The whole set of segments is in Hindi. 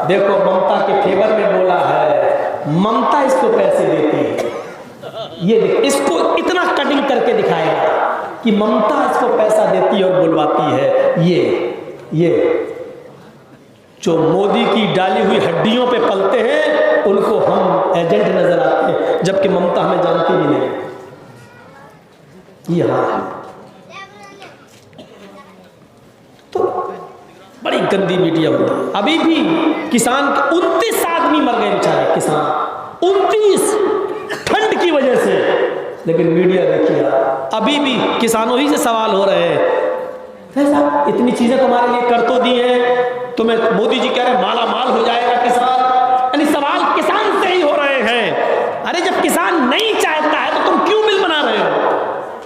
देखो ममता के फेवर में बोला है, ममता इसको पैसे देती है। ये देख, इसको इतना कटिंग करके दिखाएगा कि ममता इसको पैसा देती है और बुलवाती है। ये जो मोदी की डाली हुई हड्डियों पे पलते हैं उनको हम एजेंट नजर आते हैं, जबकि ममता हमें जानती भी नहीं। ये हाल है। तो बड़ी गंदी मीडिया होती है। अभी भी किसान 29 आदमी मर गए बेचारे किसान, 29 ठंड की वजह से। लेकिन मीडिया देखिए, अभी भी किसानों ही से सवाल हो रहे हैं, साहब इतनी चीजें तुम्हारे लिए कर तो दी हैं, तुम्हें मोदी जी कह रहे हैं माला माल हो जाएगा किसान। यानी सवाल किसान से ही हो रहे हैं। अरे जब किसान नहीं चाहता है तो तुम क्यों बिल बना रहे हो?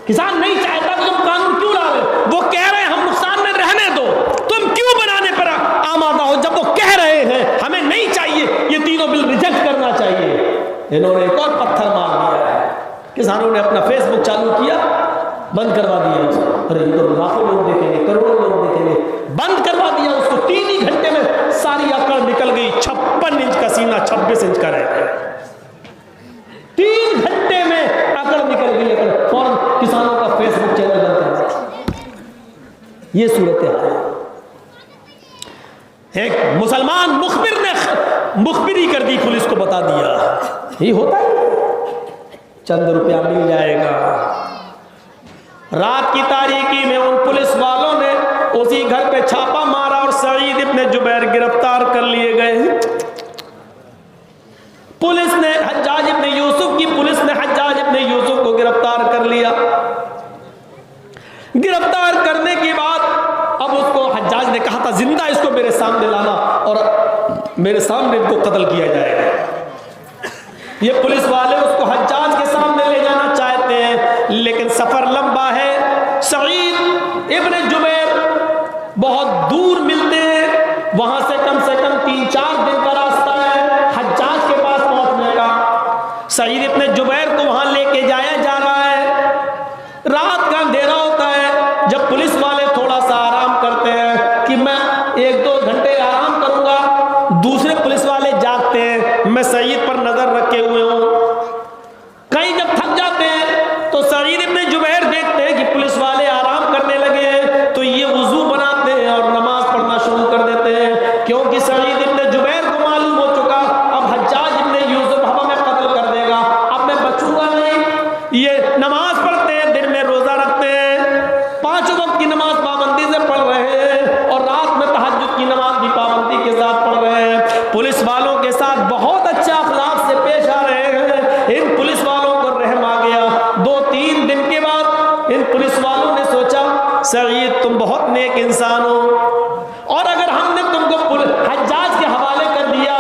किसान नहीं चाहता तो तुम कानून क्यों ला रहे हो? वो कह रहे हैं हम नुकसान में रहने दो, तुम क्यों बनाने पर आमादा हो? जब वो कह रहे हैं हमें नहीं चाहिए, ये तीनों बिल रिजेक्ट करना चाहिए, इन्होंने एक और पत्थर मार दिया है। किसानों ने अपना फेसबुक चालू किया, बंद करवा दिया उसको। अरे ये तो लाखों लोग देखेंगे, करोड़ों लोग देखेंगे, बंद करवा दिया उसको। 3 ही घंटे में सारी अकड़ निकल गई। 56 इंच का सीना 26 इंच का रह गया। 3 घंटे में अकड़ निकल गई। अकड़ फौरन किसानों का फेसबुक चैनल बंद करवा दिया। ये सूरत है। एक मुसलमान मुखबिर ने मुखबिरी कर दी, पुलिस को बता दिया। ये होता है, चंद रुपया मिल जाएगा। रात की तारीकी में उन पुलिस वालों ने उसी घर पे छापा मारा और सईद इब्न जुबैर गिरफ्तार कर लिए गए। पुलिस ने हज्जाज इब्न यूसुफ की पुलिस ने हज्जाज इब्न यूसुफ को गिरफ्तार कर लिया। गिरफ्तार करने के बाद अब उसको हज्जाज ने कहा था जिंदा इसको मेरे सामने लाना और मेरे सामने इनको कत्ल किया जाएगा। ये पुलिस वाले उसको हज्जाज के सामने ले जाना चाहते हैं, लेकिन सफर लंबा है। सईद इब्न जुबैर बहुत दूर मिलते हैं, वहां से कम 3-4 दिन का रास्ता है हज्जाज के पास पहुंचने का। सईद इब्न जुबैर को वहां लेके जाया जा रहा है। रात का अंधेरा होता है। जब पुलिस वाले थोड़ा सा आराम करते हैं कि मैं 1-2 घंटे आराम करूंगा, दूसरे पुलिस वाले जागते हैं, मैं सईद पर नजर रखे हुए हूं। कहीं जब थक जाते हैं तो सईद इब्न जुबैर देखते हैं कि पुलिस वाले आराम करने लगे हैं, तो ये वुजू बनाते हैं और नमाज पढ़ना शुरू कर देते हैं, क्योंकि सईद इब्न जुबैर को मालूम हो चुका अब हज्जाज इब्न यूसुफ हमें कत्ल कर देगा, अब मैं बचूंगा नहीं। ये नमाज पढ़ते हैं, दिन में रोजा रखते हैं, 5 वक्त की नमाज पाबंदी से पढ़ रहे हैं और रात में तहज्जुद की नमाज भी पाबंदी के साथ पढ़ रहे हैं। पुलिस वालों के साथ बहुत अच्छा अखलाक से पेश आ रहे हैं। इन पुलिस वालों को रहम आ गया। 2-3 दिन के बाद इन पुलिस वालों ने सोचा सईद तुम बहुत नेक इंसान हो, और अगर हमने तुमको हज्जाज के हवाले कर दिया,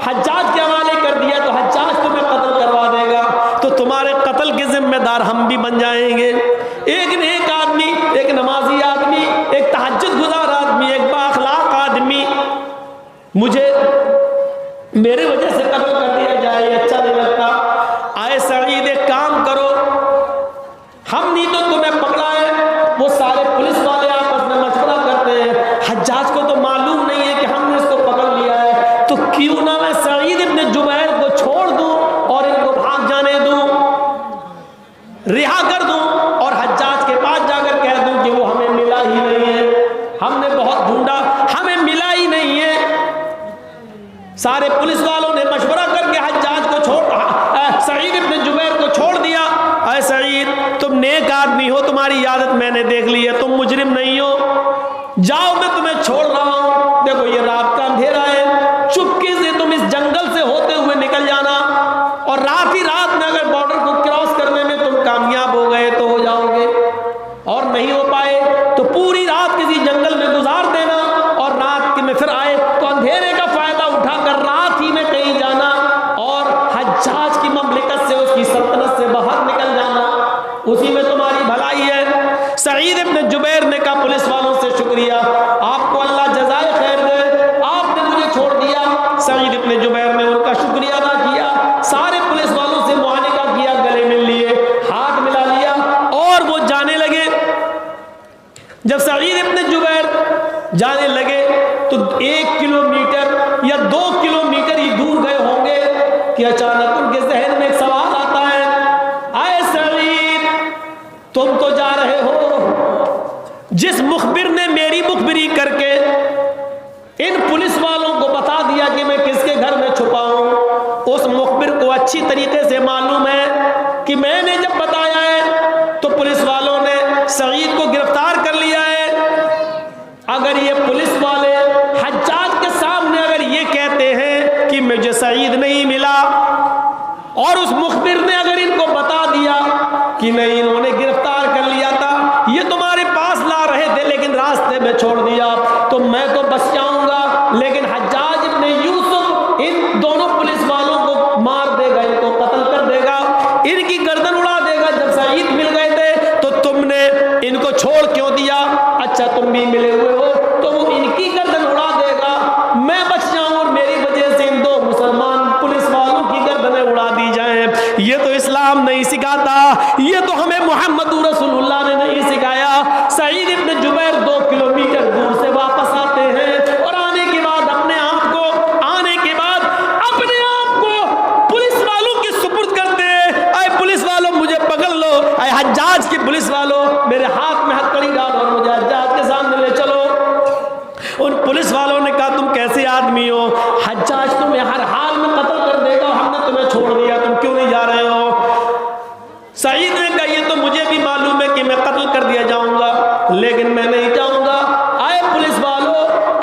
हज्जाज के हवाले कर दिया तो हज्जाज तुम्हें कत्ल करवा देगा, तो तुम्हारे कत्ल के जिम्मेदार हम भी बन जाएंगे। एक नेक आदमी, एक नमाजी आदमी, एक तहज्जुद गुजार आदमी, एक बाअखलाक आदमी, मुझे मेरे वजह से कत्ल कर दिया जाए, अच्छा नहीं लगता। आए सईद एक काम करो, हम नहीं तो तुम्हें पकड़ा है। वो सारे पुलिस वाले आपस में मशवरा करते हैं, हज्जाज को तो मालूम नहीं है कि हमने इसको पकड़ लिया है, तो क्यों ना मैं सईद इब्न जुबैर को छोड़ दूं और इनको भाग जाने दूं, रिहा कर दूं और हज्जाज के पास जाकर कह दूं कि वो हमें मिला ही नहीं है, हमने बहुत ढूंढा, हमें मिला ही नहीं है। सारे पुलिस वालों ने मशवरा करके हज्जाज को सईद इब्न जुबैर को छोड़ दिया। अरे सईद तुम नेक आदमी हो, तुम्हारी आदत मैंने देख ली है, तुम मुजरिम नहीं हो, जाओ मैं तुम्हें छोड़ रहा हूं। देखो ये रात का अंधेरा है, चुपके से तुम इस जंगल से होते हुए निकल जाना, और रात ही रात में अगर बॉर्डर को क्रॉस करने में तुम कामयाब हो गए तो हो जाओगे, और नहीं हो पाए तो पूरी रात किसी जंगल में गुजार देना, और रात में फिर आए तो अंधेरे का फायदा उठाकर रात ही में कहीं जाना और हज्जाज की ममलिकत से, उसकी सल्तनत से बाहर निकल जाना, उसी में तुम्हारी भलाई है। सईद इब्न जुबैर ने कहा पुलिस वालों से शुक्रिया, पुलिस वालों को बता दिया कि मैं किसके घर में छुपा हूं। उस मुखबिर को अच्छी तरीके से मालूम है कि मैंने जब बताया है तो पुलिस वालों ने सईद को गिरफ्तार कर लिया है। अगर ये पुलिस वाले हज्जाज के सामने अगर ये कहते हैं कि मुझे सईद नहीं मिला, और उस मुखबिर ने अगर इनको बता दिया कि नहीं इन्होंने गिरफ्तार कर लिया था, ये तुम्हारे पास ला रहे थे लेकिन रास्ते में छोड़ दिया, तो मैं तो बच जाऊंगा, लेकिन हज्जाज इब्ने यूसुफ इन दोनों पुलिस वालों को मार देगा, इनको कत्ल कर देगा, इनकी गर्दन उड़ा देगा। जब सईद मिल गए थे तो तुमने इनको छोड़ क्यों दिया? अच्छा तुम भी मिले हुए हो तो वो इनकी गर्दन उड़ा देगा, मैं बच जाऊं और मेरी वजह से इन दो मुसलमान पुलिस वालों की गर्दनें उड़ा दी जाएं। ये तो इस्लाम नहीं सिखाता, ये तो हमें मोहम्मद रसूलुल्लाह ने नहीं सिखाया। सईद इब्ने जुबैर 2 किलोमीटर दूर से वापस आते हैं और आने के बाद अपने आप को पुलिस वालों के सुपुर्द करते हैं। आए पुलिस वालों मुझे पकड़ लो, आए हज्जाज के पुलिस वालों मेरे हाथ में हथकड़ी डालो और मुझे हज्जाज के सामने ले चलो। उन पुलिस वालों ने कहा तुम कैसे आदमी हो, हज्जाज तुम्हें हर हाल में कत्ल कर देगा, हमने तुम्हें छोड़ दिया, तुम क्यों नहीं जा रहे हो? सईद ने कहा ये तो मुझे भी मालूम है कि मैं कत्ल कर दिया जाऊंगा, लेकिन मैं नहीं जाऊंगा। आए पुलिस वालों,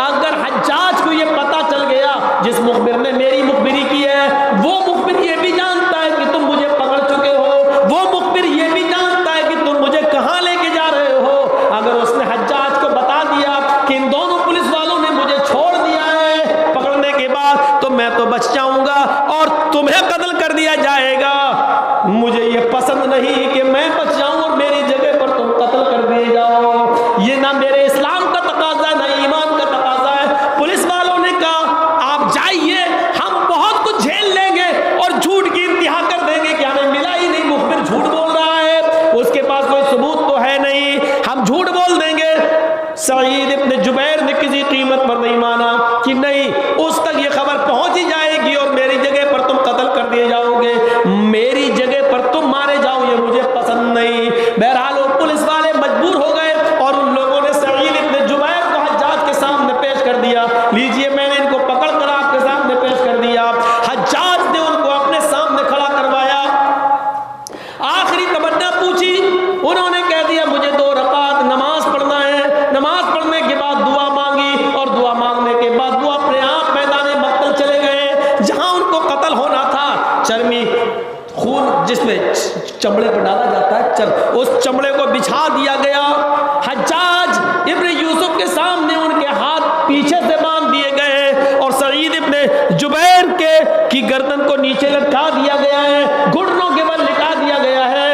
अगर हज्जाज को ये पता चल गया जिस मुखबिर ने मेरी मुखबिरी की है, वो मुखबिर ये भी जानता है कि तुम मुझे पकड़ चुके हो, वो मुखबिर ये भी जानता है कि तुम मुझे कहां लेके जा रहे हो। अगर उसने हज्जाज को बता दिया कि इन दोनों पुलिस वालों ने मुझे छोड़ दिया है पकड़ने के बाद, तो मैं तो बच जाऊंगा और तुम्हें कत्ल कर दिया जाएगा। मुझे ये पसंद नहीं कि मैं बच जाऊं और मेरी जगह पर तुम कत्ल कर दिए जाओ। ये ना मेरे इस्लाम का तकाजा है, ना ईमान का तकाजा है। पुलिस वालों ने कहा आप जाइए, हम बहुत कुछ झेल लेंगे और झूठ की इंतहा कर देंगे कि हमें मिला ही नहीं, मुखबिर झूठ बोल रहा है, उसके पास कोई सबूत तो है नहीं, हम झूठ बोल देंगे। सईद इब्ने जुबैर ने किसी कीमत पर नहीं माना कि नहीं, उस तक ये खबर पहुंच ही जाएगी और मेरी जगह पर तुम कत्ल कर दिए जाओगे, मेरी जगह पर तुम मारे जाओ, ये मुझे पसंद नहीं। बहरहाल वो पुलिस वाले मजबूर हो गए और उन लोगों ने सईद इब्ने जुबैर को हज्जाज के सामने पेश कर दिया। लीजिए मैंने इनको पकड़ कर आपके सामने पेश कर दिया। हज्जाज ने उनको अपने सामने खड़ा करवाया, आखिरी तमन्ना पूछी, उन्होंने कह दिया मुझे 2 रकात नमाज पढ़ना है। नमाज पढ़ने के बाद दुआ मांगी और दुआ मांगने के बाद वो अपने आप मैदान मक्तल चले गए जहां उनको कत्ल होना था। चर्मी खून जिसमें चमड़े पर डाला जाता है, उस चमड़े को बिछा दिया गया। हज्जाज इब्ने यूसुफ के सामने उनके हाथ पीछे से बांध दिए गए और सईद इब्ने जुबैर की गर्दन को नीचे लटका दिया गया है, घुटनों के बल लिटा दिया गया है,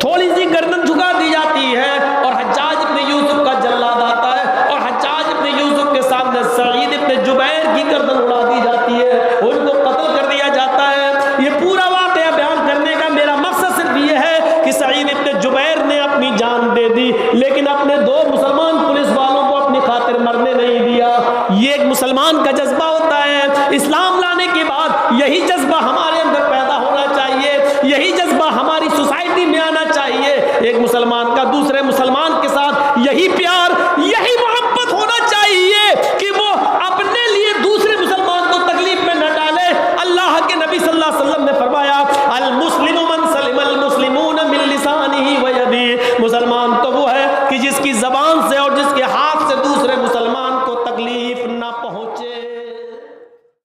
थोड़ी सी गर्दन झुका दी जाती है और हज्जाज इब्ने यूसुफ का जल्लाद आता है और हज्जाज इब्ने यूसुफ के सामने सईद इब्ने जुबैर की गर्दन उड़ा दी जाती है, उनको कत्ल कर दिया जाता है। ये पूरा वाकया बयान करने का मेरा मकसद सिर्फ ये है कि सईद इब्ने जुबैर ने अपनी जान दे दी, लेकिन अपने 2 मुसलमान पुलिस वालों को अपनी खातिर मरने नहीं दिया। ये एक मुसलमान का जज्बा होता है। इस्लाम लाने के बाद यही जज्बा हमारे अंदर पैदा होना चाहिए, यही जज्बा हमारी सोसाइटी में आना चाहिए। एक मुसलमान का दूसरे मुसलमान के साथ यही प्यार, यही मोहब्बत होना चाहिए कि वो अपने लिए दूसरे मुसलमान को तकलीफ में न डाले। अल्लाह के नबी सल्लल्लाहु अलैहि वसल्लम ने फरमाया अल मुस्लिमु मन सलिमल मुस्लिमून मिन लिसानिही व यदिही, मुसलमान तो वो है कि जिसकी ज़बान